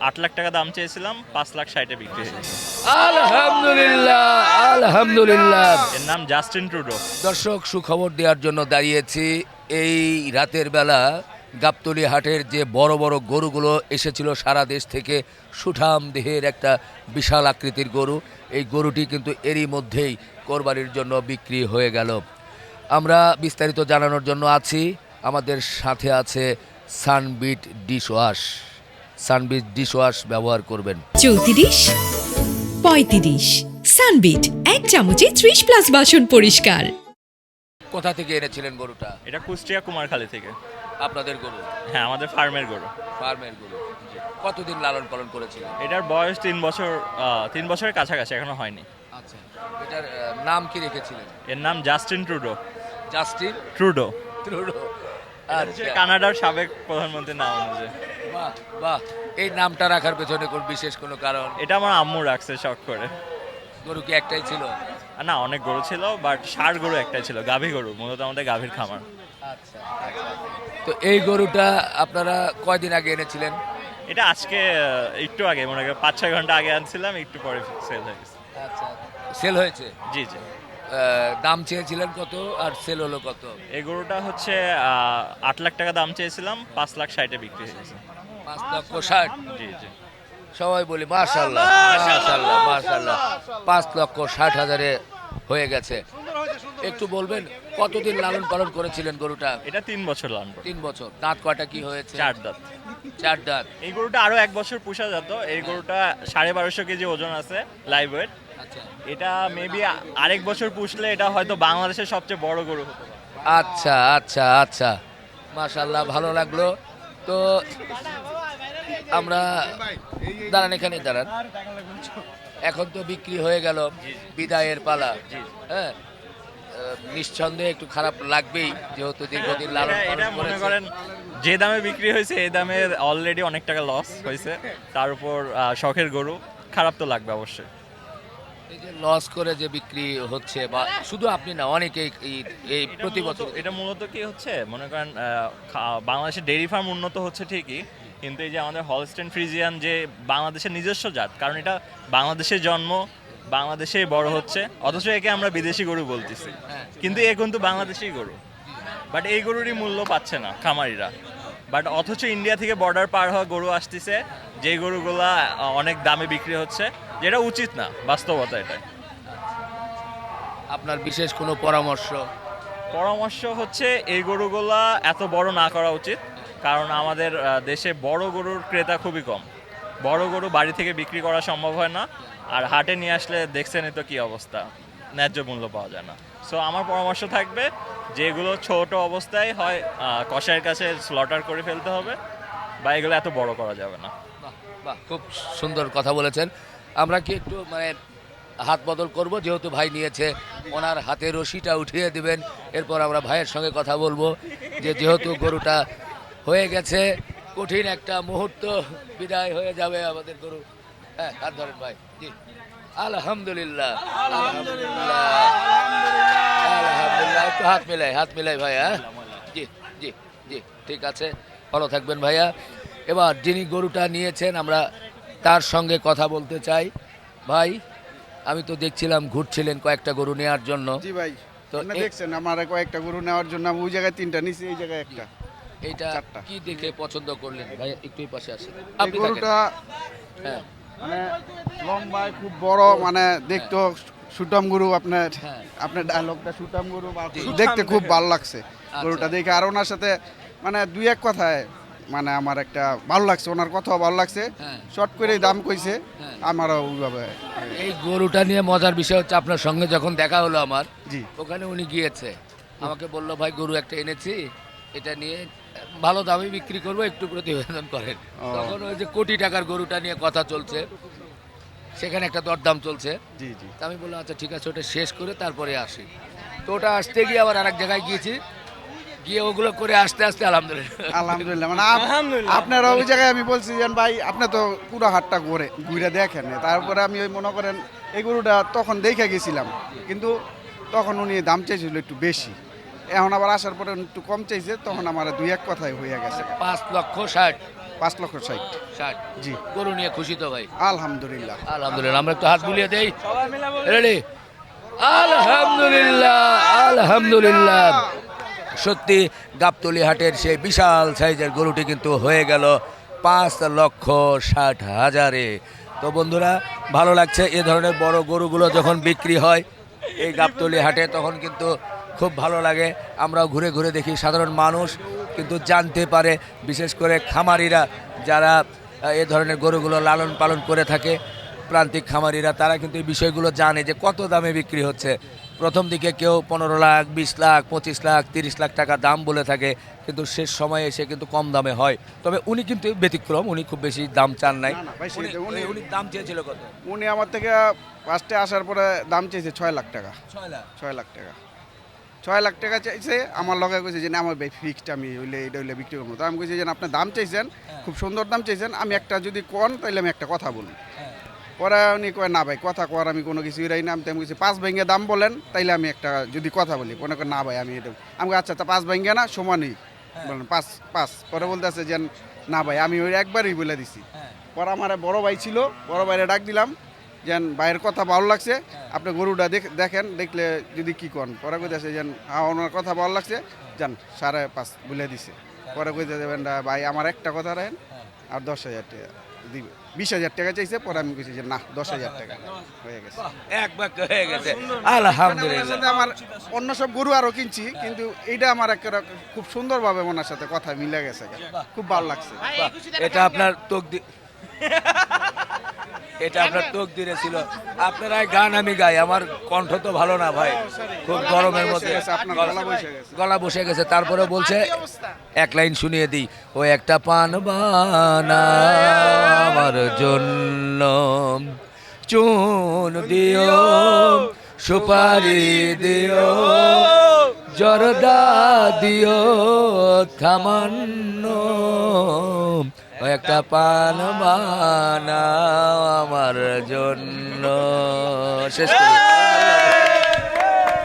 8 লাখ টাকা দাম চেয়েছিলাম, 5,60,000-এ বিক্রি হয়ে গেছে। আলহামদুলিল্লাহ, আলহামদুলিল্লাহ। এর নাম জাস্টিন ট্রুডো। দর্শক, সুখবর দেওয়ার জন্য দাঁড়িয়েছি। এই রাতের বেলা গাবতলী হাটের যে বড় বড় গরুগুলো এসেছিল সারা দেশ থেকে, সুঠাম দেহের একটা বিশাল আকৃতির গরু, এই গরুটি কিন্তু এরই মধ্যেই কোরবানির জন্য বিক্রি হয়ে গেল। আমরা বিস্তারিত জানানোর জন্য আছি, আমাদের সাথে আছে সানবিট ডিশওয়াশ। সানবিট ডিশওয়াশ ব্যবহার করবেন। 34, 35 সানবিট 1 চামচে 30+ বাসন পরিষ্কার। কোথা থেকে এনেছিলেন গরুটা? এটা কুষ্টিয়া কুমারখালী থেকে। আপনাদের গরু? হ্যাঁ, আমাদের ফার্মের গরু। ফার্মের গরু। কতদিন লালন পালন করেছিলেন? এটার বয়স 3 বছর, 3 বছরের কাছাকাছি, এখনো হয়নি। আচ্ছা, এটার নাম কি রেখেছিলেন? এর নাম Justin Trudeau. Justin Trudeau. Trudeau. হচ্ছে কানাডার সাবেক প্রধানমন্ত্রীর নাম অনুযায়ী। বাহ বাহ, এই নামটা রাখার পেছনে কোন বিশেষ কোনো কারণ? এটা আমার আম্মু রাখছে শখ করে। গরু কি একটাই ছিল? না, অনেক গরু ছিল, বাট ষাঁড় গরু একটাই ছিল, গাভী গরু, মূলত আমাদের গাভীর খামার। আচ্ছা আচ্ছা। তো এই গরুটা আপনারা কয়দিন আগে এনেছিলেন? এটা আজকে একটু আগে, মনে করেন 5-6 ঘন্টা আগে আনছিলাম, একটু পরে সেল হয়ে গেছে। আচ্ছা, সেল হয়েছে? জি জি। দাম চেয়েছিলেন কত আর সেল হলো কত? এই গরুটা হচ্ছে 8 লাখ টাকা দাম চেয়েছিলাম, 5,60,000-এ বিক্রি হয়ে গেছে। 5,60,000। জি জি। সবাই বলি মাশাআল্লাহ মাশাআল্লাহ মাশাআল্লাহ, 5,60,000-এ হয়ে গেছে। একটু বলবেন কতদিন লালন পালন করেছিলেন গরুটা? এটা 3 বছর লালন। 3 বছর। দাঁত কয়টা কি হয়েছে? 4 দাঁত। 4 দাঁত। এই গরুটা আরো 1 বছর পুষা যেত। এই গরুটা 1250 কেজি ওজন আছে, লাইভ ওয়েট। আচ্ছা এটা মেবি আরেক বছর পুষলে এটা হয়তো বাংলাদেশের সবচেয়ে বড় গরু হতে পারে। আচ্ছা আচ্ছা আচ্ছা, মাশাআল্লাহ, ভালো লাগলো। তো আমরা দাঁড়ান, এখানে দাঁড়ান। এখন তো বিক্রি হয়ে গেল, বিদায়ের পালা। হ্যাঁ, নিঃসন্দেহে একটু খারাপ লাগবেই, যেহেতু দীর্ঘদিন লালন এটা পালন মনে করেছে। করেন যে দামে বিক্রি হয়েছে এই দামে অলরেডি অনেক টাকা লস হয়েছে, তার উপর শখের গরু, খারাপ তো লাগবে অবশ্যই। এই যে লস করে যে বিক্রি হচ্ছে, বা শুধু আপনি না, অনেকেই এই প্রতি বছর। এটা মূলত কি হচ্ছে, মনে করেন বাংলাদেশের ডেইরি ফার্ম উন্নত হচ্ছে ঠিকই, কিন্তু এই যে আমাদের হলস্টেইন ফ্রিজিয়ান যে বাংলাদেশের নিজস্ব জাত, কারণ এটা বাংলাদেশে জন্ম, বাংলাদেশেই বড় হচ্ছে, অথচ একে আমরা বিদেশি গরু বলতেছি, কিন্তু এ কিন্তু বাংলাদেশি গরু। বাট এই গরুরই মূল্য পাচ্ছে না খামারিরা। বাট অথচ ইন্ডিয়া থেকে বর্ডার পার হওয়া গরু আসতেছে, যে গরুগুলা অনেক দামে বিক্রি হচ্ছে, যেটা উচিত না, বাস্তবতা এটাই। আপনার বিশেষ কোনো পরামর্শ? পরামর্শ হচ্ছে এই গরুগুলা এত বড় না করা উচিত, কারণ আমাদের দেশে বড় গরুর ক্রেতা খুবই কম। বড় গরু বাড়ি থেকে বিক্রি করা সম্ভব হয় না, আর হাটে নিয়ে আসলে দেখছেনই তো কি অবস্থা, ন্যায্য মূল্য পাওয়া যায় না। সো আমার পরামর্শ থাকবে, যেগুলো ছোট অবস্থায় হয় কসাইয়ের কাছে স্লটার করে ফেলতে হবে, বা এগুলো এত বড় করা যাবে না। বাহ বাহ, খুব সুন্দর কথা বলেছেন। আমরা কি একটু মানে হাত বদল করব, যেহেতু ভাই নিয়েছে, ওনার হাতে রশিটা উঠিয়ে দিবেন, এরপর আমরা ভাইয়ের সঙ্গে কথা বলবো, যে যেহেতু গরুটা হয়ে গেছে, কঠিন একটা মুহূর্ত, বিদায় হয়ে যাবে আমাদের গরু। হ্যাঁ, হাত ধরেন ভাই। জি, আলহামদুলিল্লাহ আলহামদুলিল্লাহ আলহামদুলিল্লাহ। একটু হাত মিলাই ভাই। হ্যাঁ, জি জি জি, ঠিক আছে, ভালো থাকবেন ভাইয়া। এবার যিনি গরুটা নিয়েছেন, আমরা তার সঙ্গে কথা বলতে চাই। ভাই, আমি তো দেখছিলাম ঘুরছিলেন কয়েকটা গরু নেওয়ার জন্য। জি ভাই, তো তো দেখছেন আমার কয়েকটা গরু নেওয়ার জন্য আমি ওই জায়গায় 3টা নিছি, এই জায়গায় একটা। এইটা চারটা। কি দেখে পছন্দ করলেন ভাই? একটু এই পাশে আসেন। এই আপনি থাকেন। গরুটা হ্যাঁ মানে লম্বায় খুব বড়, মানে দেখতো সুটাম গরু, আপনার হ্যাঁ। আপনার ডায়লগটা সুটাম গরু, বা জি। দেখতে খুব ভালো লাগছে আচ্ছা। গরুটা দেখে। আর ওনার সাথে মানে দুই এক কথায় মানে আমার একটা ভালো লাগছে, ওনার কথাও ভালো লাগছে। হ্যাঁ। শর্ট করে দাম কইছে, হ্যাঁ। আমারও ওইভাবে। এই গরুটা নিয়ে মজার বিষয় হচ্ছে, আপনার সঙ্গে যখন দেখা হলো আমার, জি। ওখানে উনি গিয়েছে, আমাকে বললো ভাই গরু একটা এনেছি, এটা নিয়ে ভালো দামে বিক্রি করবো, একটু প্রতিবেদন করেন। ও। তখন ওই যে কোটি টাকার গরুটা নিয়ে কথা চলছে, সেখানে একটা দরদাম চলছে। জি জি। তা আমি বললাম আচ্ছা ঠিক আছে, ওটা শেষ করে তারপরে আসি। তো ওটা আসতে গিয়ে আবার আরেক জায়গায় গিয়েছি, গিয়ে ওগুলো করে আসতে আসতে আলহামদুলিল্লাহ আলহামদুলিল্লাহ, মানে আপনারা ওই জায়গায় আমি বলছি যে ভাই আপনি তো পুরো হাটটা ঘুরে দেখেন। তারপরে আমি ওই মনে করেন এই গরুটা তখন দেখে গেছিলাম, কিন্তু তখন উনি দাম চাইছিল একটু বেশি। এখন আবার আসার পরে একটু কম চাইছে, তখন আমার দুই এক কথাই হয়ে গেছে। 5,60,000। 5,60,000। 60। জি গরু নিয়ে খুশি তো ভাই? আলহামদুলিল্লাহ। আলহামদুলিল্লাহ। আমরা একটু হাত বুলিয়ে দেই। রেডি? আলহামদুলিল্লাহ, আলহামদুলিল্লাহ। সত্যি গাবতলী হাটের সেই বিশাল সাইজের গরুটি কিন্তু হয়ে গেল 5,60,000-এ। তো বন্ধুরা, ভালো লাগছে এ ধরনের বড় গরুগুলো যখন বিক্রি হয় এই গাবতলী হাটে, তখন কিন্তু খুব ভালো লাগে। আমরাও ঘুরে ঘুরে দেখি, সাধারণ মানুষ কিন্তু জানতে পারে, বিশেষ করে খামারিরা যারা এ ধরনের গরুগুলো লালন পালন করে থাকে, প্রান্তিক খামারিরা, তারা কিন্তু এই বিষয়গুলো জানে যে কত দামে বিক্রি হচ্ছে। প্রথম দিকে কেউ 15 লাখ, 20 লাখ, 25 লাখ, 30 লাখ টাকা দাম বলে থাকে, কিন্তু শেষ সময়ে এসে কিন্তু কম দামে হয়। তবে উনি কিন্তু ব্যতিক্রম, উনি খুব বেশি দাম চান নাই। না, ভাই, উনি- উনি- উনি দাম চেয়েছিল কত? উনি আমার থেকে ফার্স্টে আসার পরে দাম চাইছে 6 লাখ টাকা। 6 লাখ। 6 লাখ টাকা, 6 লাখ টাকা চাইছে। আমার লগে কইছে যে না, আমার ভাই ফিক্সড, আমি হইলে এটা হইলে বিক্রি করবো। তো আমি কইছি যে না, আপনি দাম চাইছেন, খুব সুন্দর দাম চাইছেন, আমি একটা যদি কোন তাইলে আমি একটা কথা বলি। পরে উনি কয় না ভাই, কথা কর আমি কোনো কিছু রাই না। আমি কইছি 5 ভেঙে দাম বলেন, তাইলে আমি একটা যদি কথা বলি। মনে করেন না ভাই, আমি এটা আমি কই, আচ্ছা 5 ভেঙে না সমানই বলেন, 5। পরে বলতেছে যে না ভাই, আমি ওই একবারই বলে দিছি। পরে আমার বড় ভাই ছিল, বড় ভাইরে ডাক দিলাম, যেন ভাইয়ের কথা ভালো লাগছে, আপনি গরুটা দেখেন, দেখলে যদি কি করেন। পরে কইতেছে যেন হ্যাঁ, ওনার কথা ভালো লাগছে, যান 5.5 বলে দিছে। পরে কইতে দেবেন ভাই, আমার একটা কথা রাখেন, আর 10,000 টাকা দিবে। 20,000 টাকা চাইছে। পরে আমি কইছি যে না, 10,000 টাকা হয়ে গেছে। এক বাক্য হয়ে গেছে। আলহামদুলিল্লাহ। ওনার সাথে আমার অন্য সব গরু আরো কিনছি, কিন্তু এইটা আমার একটা খুব সুন্দরভাবে ওনার সাথে কথা মিলে গেছে, খুব ভালো লাগছে। এটা আপনার তকদির, এটা আপনার তকদিরে ছিল। আপনারা গান, আমি গাই, আমার কণ্ঠ তো ভালো না ভাই, খুব গরমের মধ্যে বসে গেছে, আপনার গলা বসে গেছে। গলা বসে গেছে। তারপরে বলছে এক লাইন শুনিয়ে দিই, ও একটা পান বানা আমার জন্য, চুন দিও, সুপারি দিও, জর্দা দিও থামান্ন, ও একটা পান বানা আমার জন্য। শেষ করি।